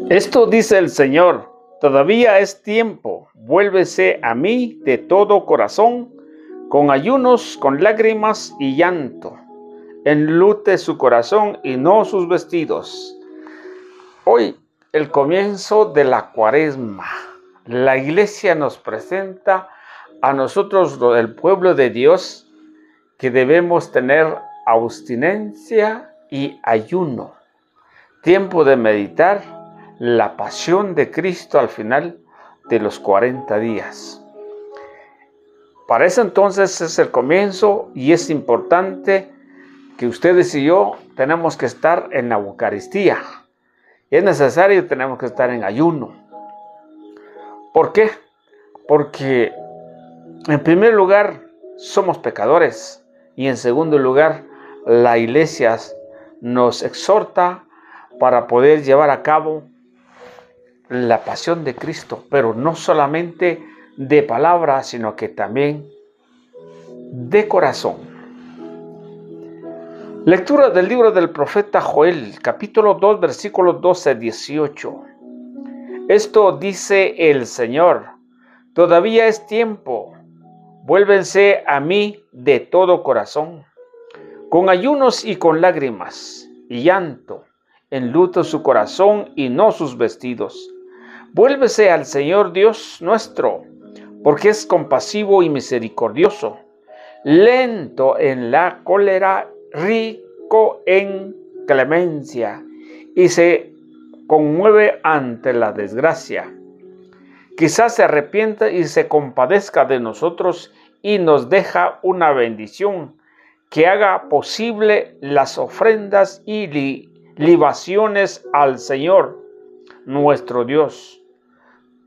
Esto dice el Señor: todavía es tiempo, vuélvese a mí de todo corazón, con ayunos, con lágrimas y llanto. Enlute su corazón y no sus vestidos. Hoy, el comienzo de la Cuaresma. La Iglesia nos presenta a nosotros, el pueblo de Dios, que debemos tener abstinencia y ayuno. Tiempo de meditar la pasión de Cristo al final de los 40 días. Para eso entonces es el comienzo y es importante que ustedes y yo tenemos que estar en la Eucaristía. Es necesario, tenemos que estar en ayuno. ¿Por qué? Porque en primer lugar somos pecadores y en segundo lugar la Iglesia nos exhorta para poder llevar a cabo la pasión de Cristo, pero no solamente de palabra, sino que también de corazón. Lectura del libro del profeta Joel, capítulo 2, versículos 12-18. Esto dice el Señor: todavía es tiempo, vuélvense a mí de todo corazón, con ayunos y con lágrimas y llanto, enluto su corazón y no sus vestidos. Vuélvese al Señor Dios nuestro, porque es compasivo y misericordioso, lento en la cólera, rico en clemencia, y se conmueve ante la desgracia. Quizás se arrepienta y se compadezca de nosotros y nos deja una bendición, que haga posible las ofrendas y libaciones al Señor nuestro Dios.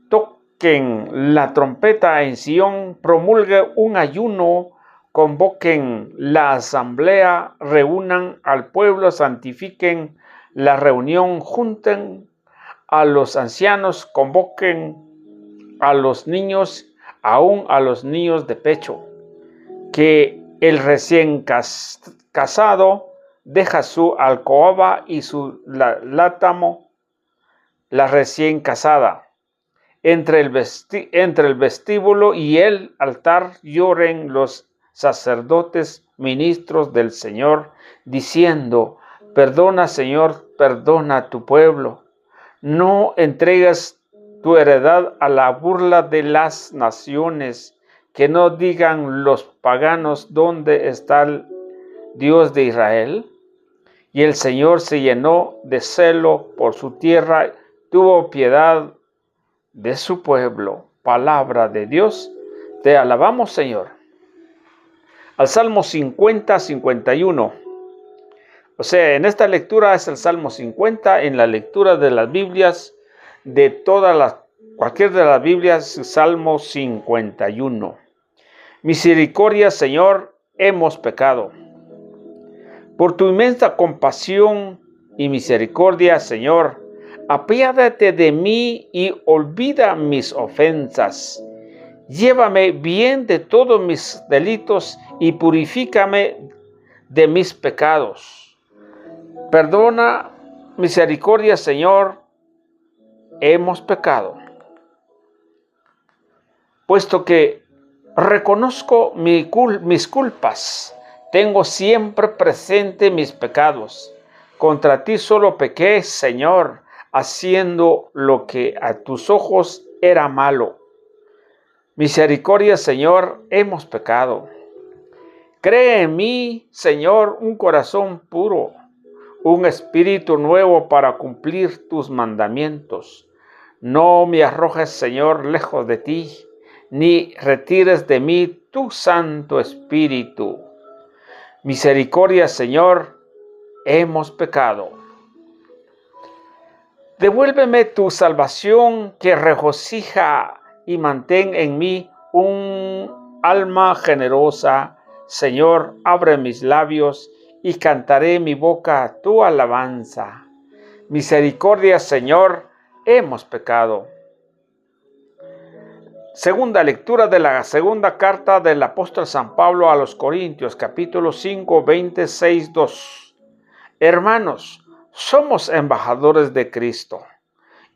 Toquen la trompeta en Sión, promulgue un ayuno, convoquen la asamblea, reúnan al pueblo, santifiquen la reunión, junten a los ancianos, convoquen a los niños, aún a los niños de pecho, que el recién casado deja su alcoba y su látamo, la recién casada. Entre el vestíbulo y el altar lloren los sacerdotes, ministros del Señor, diciendo: perdona, Señor, perdona a tu pueblo. No entregues tu heredad a la burla de las naciones, que no digan los paganos: ¿dónde está el Dios de Israel? Y el Señor se llenó de celo por su tierra, tuvo piedad de su pueblo. Palabra de Dios, te alabamos, Señor. Al Salmo 50-51. O sea, en esta lectura es el Salmo 50, en la lectura de las Biblias, cualquier de las Biblias, Salmo 51. Misericordia, Señor, hemos pecado. Por tu inmensa compasión y misericordia, Señor, apiádate de mí y olvida mis ofensas. Llévame bien de todos mis delitos y purifícame de mis pecados. Perdona, misericordia, Señor, hemos pecado. Puesto que reconozco mis culpas, tengo siempre presente mis pecados. Contra ti solo pequé, Señor, haciendo lo que a tus ojos era malo. Misericordia, Señor, hemos pecado. Cree en mí, Señor, un corazón puro, un espíritu nuevo para cumplir tus mandamientos. No me arrojes, Señor, lejos de ti, ni retires de mí tu Santo Espíritu. Misericordia, Señor, hemos pecado. Devuélveme tu salvación que regocija y mantén en mí un alma generosa. Señor, abre mis labios y cantaré mi boca tu alabanza. Misericordia, Señor, hemos pecado. Segunda lectura de la segunda carta del apóstol San Pablo a los Corintios, capítulo 5, 26-2. Hermanos, somos embajadores de Cristo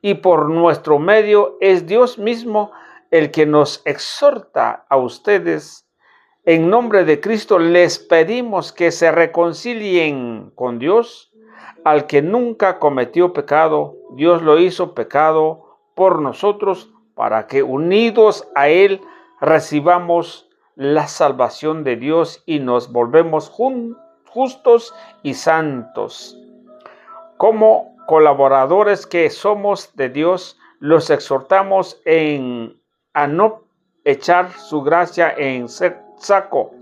y por nuestro medio es Dios mismo el que nos exhorta a ustedes. En nombre de Cristo les pedimos que se reconcilien con Dios. Al que nunca cometió pecado, Dios lo hizo pecado por nosotros para que unidos a Él recibamos la salvación de Dios y nos volvemos justos y santos. Como colaboradores que somos de Dios, los exhortamos a no echar su gracia en saco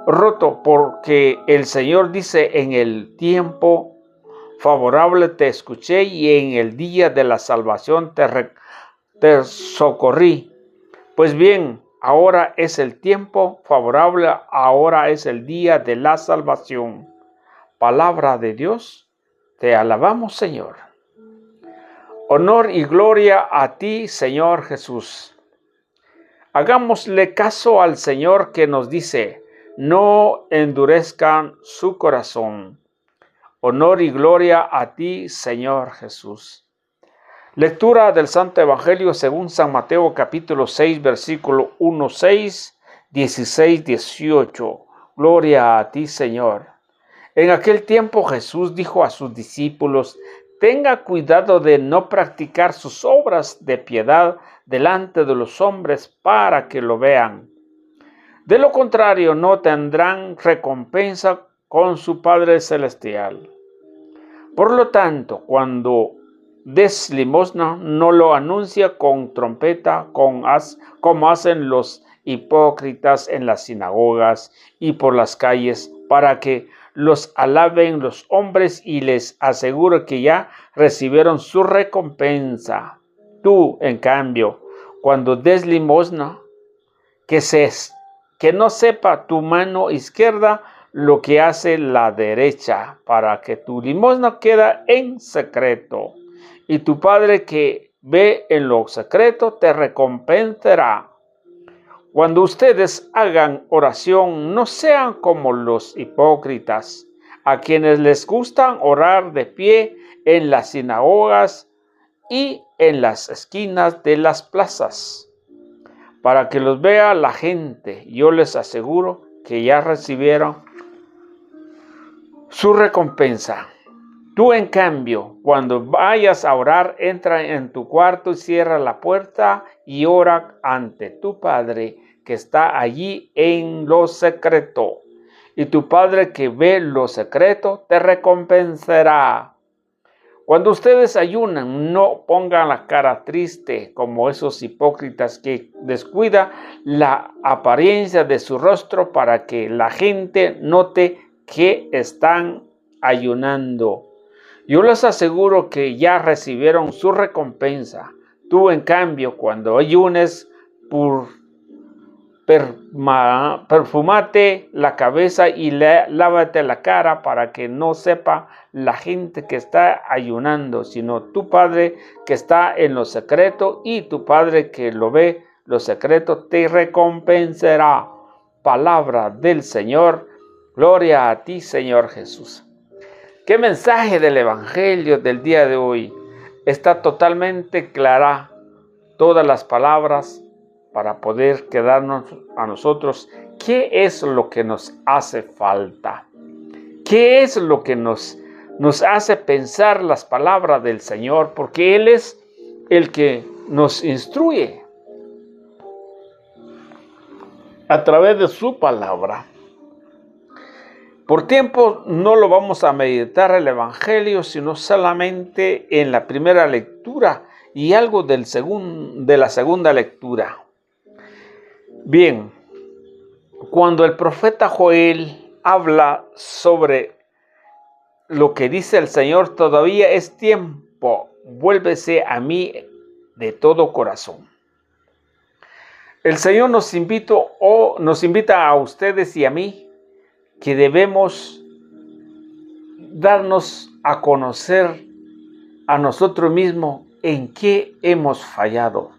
roto, porque el Señor dice: en el tiempo favorable te escuché y en el día de la salvación te socorrí. Pues bien, ahora es el tiempo favorable, ahora es el día de la salvación. Palabra de Dios, te alabamos, Señor. Honor y gloria a ti, Señor Jesús. Hagámosle caso al Señor que nos dice: no endurezcan su corazón. Honor y gloria a ti, Señor Jesús. Lectura del Santo Evangelio según San Mateo, capítulo 6, versículo 1, 6, 16, 18. Gloria a ti, Señor. En aquel tiempo Jesús dijo a sus discípulos: tenga cuidado de no practicar sus obras de piedad delante de los hombres para que lo vean. De lo contrario, no tendrán recompensa con su Padre Celestial. Por lo tanto, cuando des limosna, no lo anuncia con trompeta, como hacen los hipócritas en las sinagogas y por las calles, para que los alaben los hombres, y les aseguro que ya recibieron su recompensa. Tú, en cambio, cuando des limosna, que no sepa tu mano izquierda lo que hace la derecha, para que tu limosna quede en secreto. Y tu Padre que ve en lo secreto te recompensará. Cuando ustedes hagan oración, no sean como los hipócritas, a quienes les gusta orar de pie en las sinagogas y en las esquinas de las plazas, para que los vea la gente. Yo les aseguro que ya recibieron su recompensa. Tú, en cambio, cuando vayas a orar, entra en tu cuarto y cierra la puerta y ora ante tu Padre que está allí en lo secreto. Y tu Padre que ve lo secreto te recompensará. Cuando ustedes ayunan, no pongan la cara triste como esos hipócritas que descuidan la apariencia de su rostro para que la gente note que están ayunando. Yo les aseguro que ya recibieron su recompensa. Tú, en cambio, cuando ayunes, perfumate la cabeza y lávate la cara, para que no sepa la gente que está ayunando, sino tu Padre que está en lo secreto, y tu Padre que lo ve lo secreto te recompensará. Palabra del Señor. Gloria a ti, Señor Jesús. ¿Qué mensaje del Evangelio del día de hoy? Está totalmente clara todas las palabras para poder quedarnos a nosotros. ¿Qué es lo que nos hace falta? ¿Qué es lo que nos hace pensar las palabras del Señor? Porque Él es el que nos instruye a través de su palabra. Por tiempo no lo vamos a meditar el Evangelio, sino solamente en la primera lectura y algo de la segunda lectura. Bien, cuando el profeta Joel habla sobre lo que dice el Señor: todavía es tiempo, vuélvese a mí de todo corazón. El Señor nos invita a ustedes y a mí que debemos darnos a conocer a nosotros mismos en qué hemos fallado.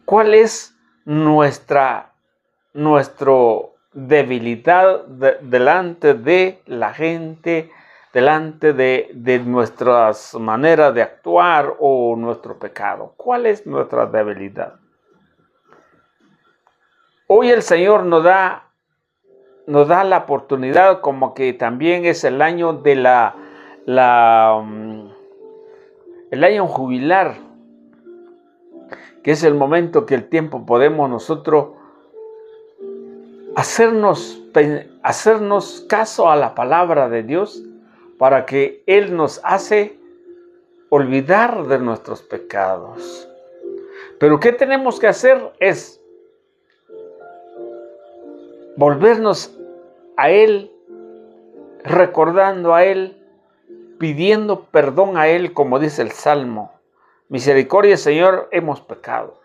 ¿Cuál es nuestra debilidad delante de la gente, delante de nuestras maneras de actuar o nuestro pecado. ¿Cuál es nuestra debilidad? Hoy el Señor nos da la oportunidad, como que también es el año de el año jubilar, que es el momento que el tiempo podemos nosotros hacernos caso a la palabra de Dios, para que Él nos hace olvidar de nuestros pecados. Pero ¿qué tenemos que hacer? Es volvernos a Él, recordando a Él, pidiendo perdón a Él, como dice el Salmo. Misericordia, Señor, hemos pecado.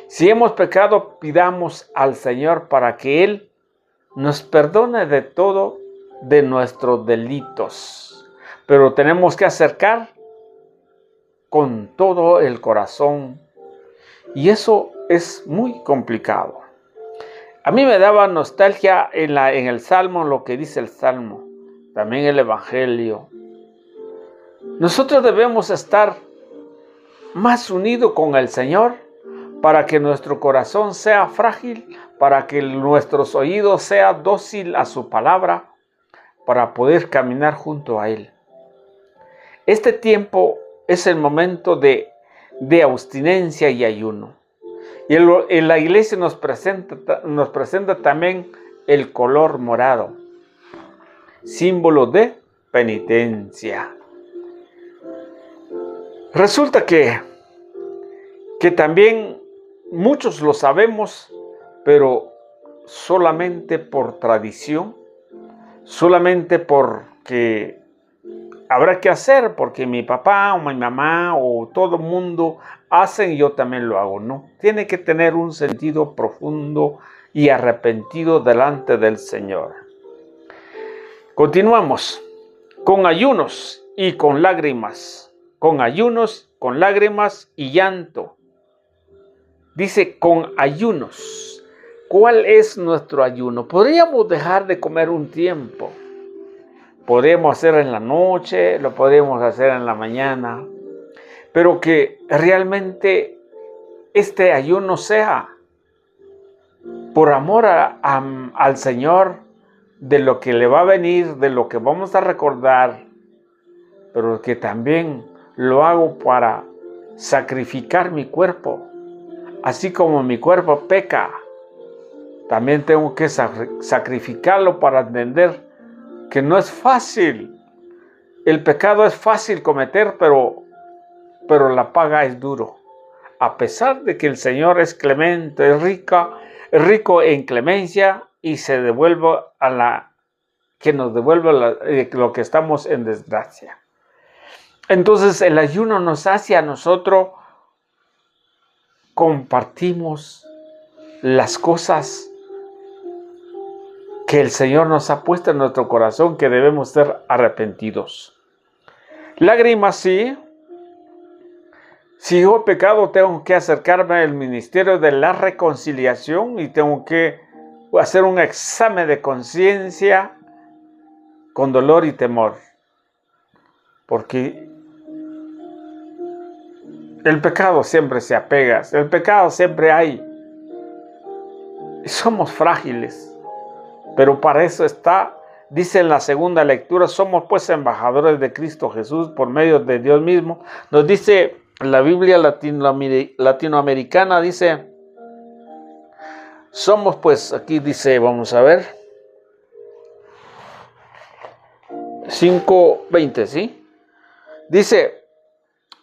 Si hemos pecado, pidamos al Señor para que Él nos perdone de todo de nuestros delitos. Pero tenemos que acercar con todo el corazón. Y eso es muy complicado. A mí me daba nostalgia en el Salmo, lo que dice el Salmo, también el Evangelio. Nosotros debemos estar más unidos con el Señor para que nuestro corazón sea frágil, para que nuestros oídos sean dóciles a su palabra, para poder caminar junto a Él. Este tiempo es el momento de abstinencia y ayuno. Y en la iglesia nos presenta también el color morado, símbolo de penitencia. Resulta que también muchos lo sabemos, pero solamente por tradición, solamente porque habrá que hacer, porque mi papá o mi mamá o todo el mundo hacen y yo también lo hago. No, tiene que tener un sentido profundo y arrepentido delante del Señor. Continuamos con ayunos y con lágrimas, con ayunos, con lágrimas y llanto. Dice con ayunos. ¿Cuál es nuestro ayuno? Podríamos dejar de comer un tiempo. Podríamos hacer en la noche, lo podríamos hacer en la mañana, pero que realmente este ayuno sea por amor al Señor, de lo que le va a venir, de lo que vamos a recordar, pero que también lo hago para sacrificar mi cuerpo. Así como mi cuerpo peca, también tengo que sacrificarlo para entender que no es fácil. El pecado es fácil cometer, pero la paga es duro. A pesar de que el Señor es clemente, es rico en clemencia y nos devuelve lo que estamos en desgracia. Entonces el ayuno nos hace a nosotros compartimos las cosas que el Señor nos ha puesto en nuestro corazón, que debemos ser arrepentidos. Lágrimas, sí. Si yo he pecado, tengo que acercarme al ministerio de la reconciliación y tengo que hacer un examen de conciencia con dolor y temor. Porque el pecado siempre se apega, el pecado siempre hay. Somos frágiles. Pero para eso está, dice en la segunda lectura, somos pues embajadores de Cristo Jesús por medio de Dios mismo. Nos dice la Biblia latinoamericana, dice, somos pues, aquí dice, vamos a ver, 5:20, ¿sí? Dice,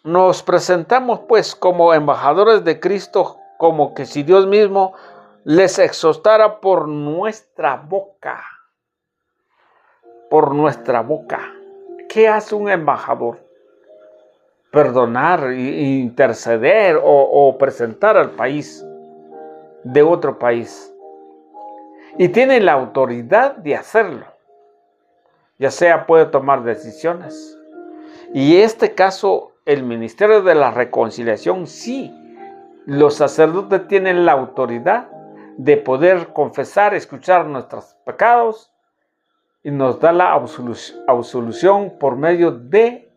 nos presentamos pues como embajadores de Cristo, como que si Dios mismo les exhortara por nuestra boca. Por nuestra boca. ¿Qué hace un embajador? Perdonar, interceder o presentar al país de otro país. Y tiene la autoridad de hacerlo. Ya sea puede tomar decisiones. Y en este caso, el ministerio de la reconciliación, sí. Los sacerdotes tienen la autoridad de poder confesar, escuchar nuestros pecados y nos da la absolución por medio del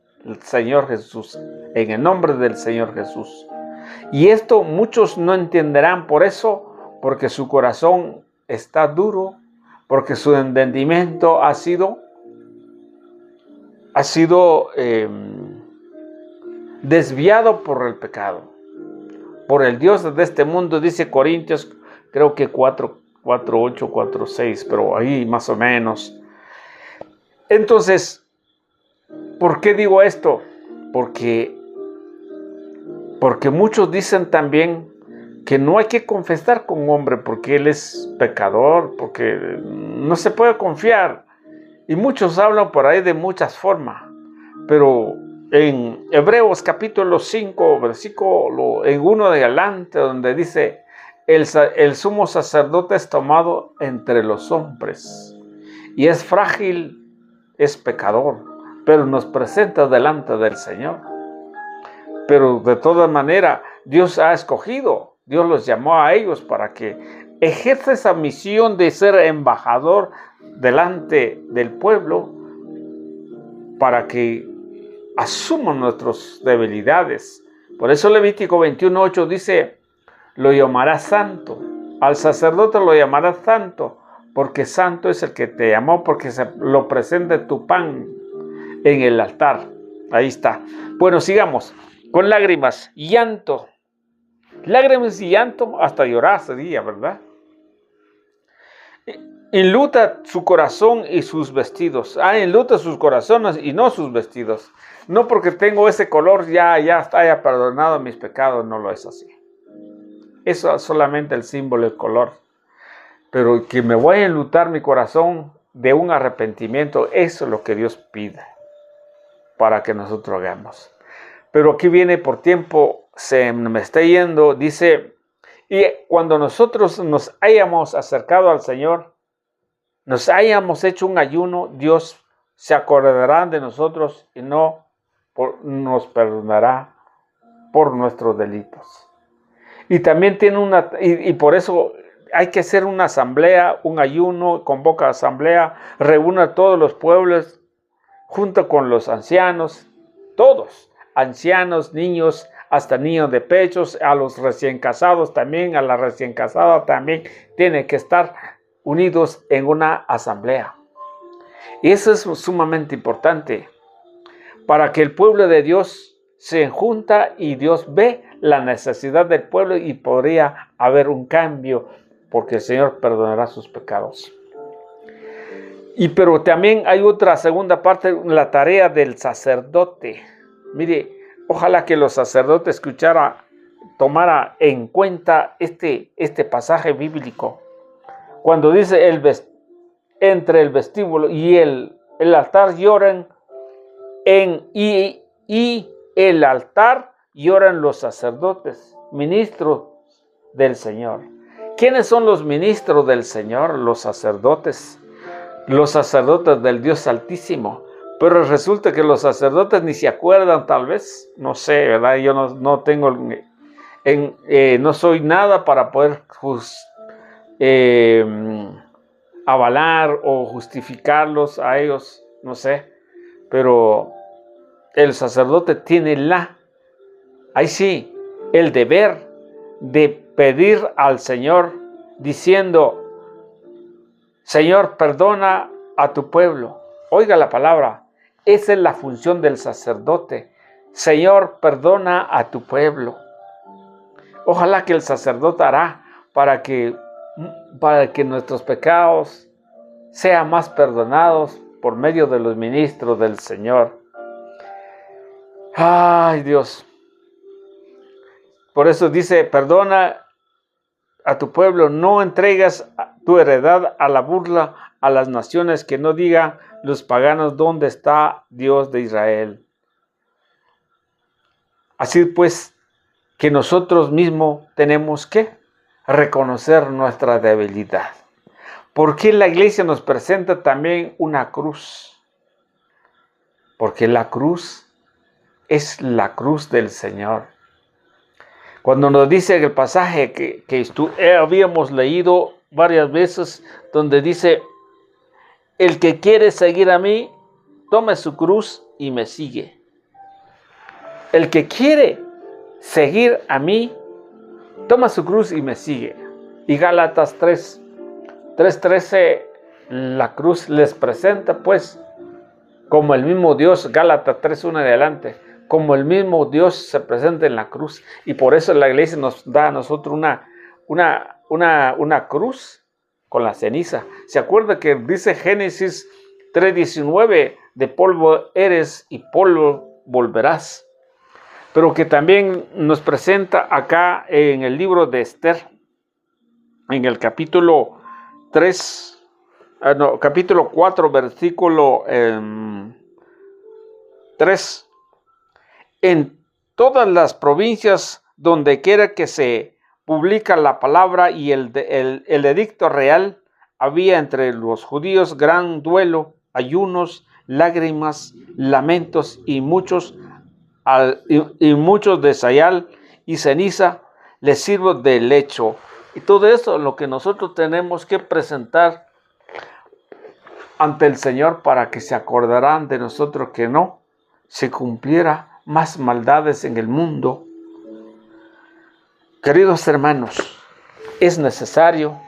Señor Jesús, en el nombre del Señor Jesús. Y esto muchos no entenderán por eso, porque su corazón está duro, porque su entendimiento ha sido desviado por el pecado, por el Dios de este mundo, dice Corintios, creo que 4:8, 4:6, pero ahí más o menos. Entonces, ¿por qué digo esto? Porque muchos dicen también que no hay que confesar con un hombre porque él es pecador, porque no se puede confiar. Y muchos hablan por ahí de muchas formas, pero en Hebreos capítulo 5, versículo en 1 de adelante, donde dice, el sumo sacerdote es tomado entre los hombres, y es frágil, es pecador, pero nos presenta delante del Señor. Pero de todas maneras, Dios ha escogido, Dios los llamó a ellos para que ejerza esa misión de ser embajador delante del pueblo, para que asuman nuestras debilidades. Por eso Levítico 21:8 dice, lo llamarás santo, al sacerdote lo llamarás santo, porque santo es el que te llamó, porque se lo presente tu pan en el altar. Ahí está. Bueno, sigamos. Con lágrimas y llanto. Lágrimas y llanto, hasta llorar sería, ¿verdad? Enluta su corazón y sus vestidos. Enluta sus corazones y no sus vestidos. No porque tengo ese color ya haya perdonado mis pecados, no lo es así. Eso es solamente el símbolo, el color. Pero que me voy a enlutar mi corazón de un arrepentimiento, eso es lo que Dios pide para que nosotros hagamos. Pero aquí viene por tiempo, se me está yendo, dice, y cuando nosotros nos hayamos acercado al Señor, nos hayamos hecho un ayuno, Dios se acordará de nosotros y nos perdonará por nuestros delitos. Y también tiene y por eso hay que hacer una asamblea, un ayuno, convoca asamblea, reúne a todos los pueblos, junto con los ancianos, todos, ancianos, niños, hasta niños de pechos, a los recién casados también, a la recién casada también, tienen que estar unidos en una asamblea. Y eso es sumamente importante, para que el pueblo de Dios se junta y Dios ve la necesidad del pueblo y podría haber un cambio, porque el Señor perdonará sus pecados. Pero también hay otra segunda parte, la tarea del sacerdote. Mire, ojalá que los sacerdotes tomara en cuenta este pasaje bíblico. Cuando dice entre el vestíbulo y el altar lloran, y el altar lloran los sacerdotes, ministros del Señor. ¿Quiénes son los ministros del Señor? Los sacerdotes del Dios Altísimo. Pero resulta que los sacerdotes ni se acuerdan, tal vez, no sé, ¿verdad? Yo no tengo, no soy nada para poder avalar o justificarlos a ellos, no sé. Pero el sacerdote tiene ahí sí, el deber de pedir al Señor diciendo, Señor, perdona a tu pueblo. Oiga la palabra, esa es la función del sacerdote. Señor, perdona a tu pueblo. Ojalá que el sacerdote hará para que nuestros pecados sean más perdonados por medio de los ministros del Señor. Ay, Dios. Por eso dice, perdona a tu pueblo, no entregas tu heredad a la burla a las naciones, que no digan los paganos dónde está Dios de Israel. Así pues, que nosotros mismos tenemos que reconocer nuestra debilidad. ¿Por qué la iglesia nos presenta también una cruz? Porque la cruz es la cruz del Señor. Cuando nos dice el pasaje que habíamos leído varias veces, donde dice, el que quiere seguir a mí, tome su cruz y me sigue. El que quiere seguir a mí, toma su cruz y me sigue. Y Gálatas 3:13, la cruz les presenta pues como el mismo Dios. Gálatas 3:1 adelante, como el mismo Dios se presenta en la cruz. Y por eso la iglesia nos da a nosotros una cruz con la ceniza. ¿Se acuerda que dice Génesis 3:19, de polvo eres y polvo volverás? Pero que también nos presenta acá en el libro de Esther, en el capítulo 4, versículo 3. En todas las provincias donde quiera que se publica la palabra y el edicto real, había entre los judíos gran duelo, ayunos, lágrimas, lamentos y muchos de sayal y ceniza les sirvo de lecho. Y todo eso es lo que nosotros tenemos que presentar ante el Señor, para que se acordarán de nosotros, que no se cumpliera más maldades en el mundo. Queridos hermanos, es necesario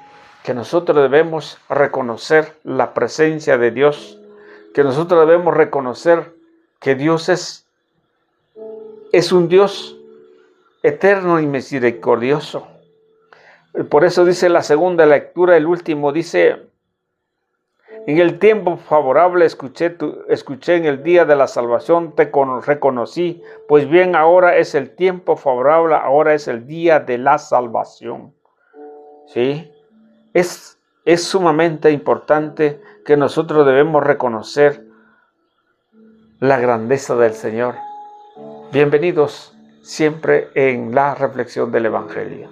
que nosotros debemos reconocer la presencia de Dios, que nosotros debemos reconocer que Dios es un Dios eterno y misericordioso. Por eso dice la segunda lectura, el último, dice: en el tiempo favorable escuché en el día de la salvación, te reconocí. Pues bien, ahora es el tiempo favorable, ahora es el día de la salvación. ¿Sí? Es sumamente importante que nosotros debemos reconocer la grandeza del Señor. Bienvenidos siempre en la reflexión del Evangelio.